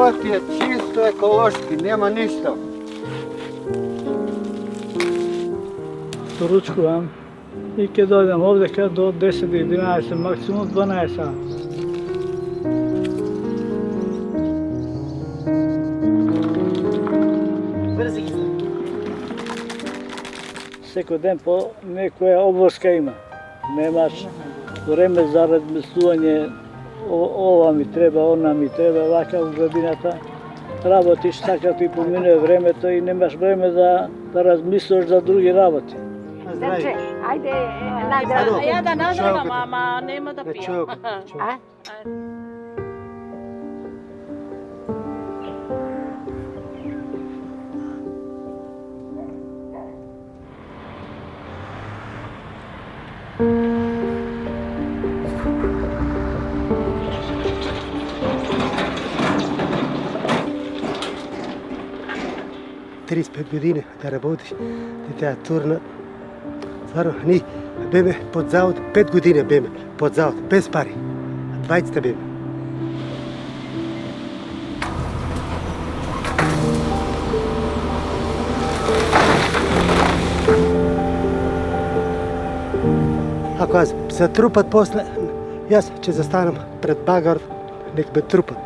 Život je čisto ekološki, nema ništa. Poručujem i kad dođem ovdje kad do 10 i 11, maksimum 12 sati. Brzi izgled. Всеки ден по некоја обврска има. Немаш време за размислување, ова ми треба, она ми треба, вака у градината. Работиш така ти помине времето и немаш време да размислуваш за други работи. Здравей. Ajde, Ajde. najdalje. A ja da nadragam, Čovjek. ama nema da Ne pijem. čovjek. A? Trideset godine da работиш, да тя турна. Stvarno, ni, beme pod zavod, 5 godina beme pod zavod, bez pari. 20 beme. Ako vas zatrupat posle, jaz, če zastanem pred bagar, nek me trupat.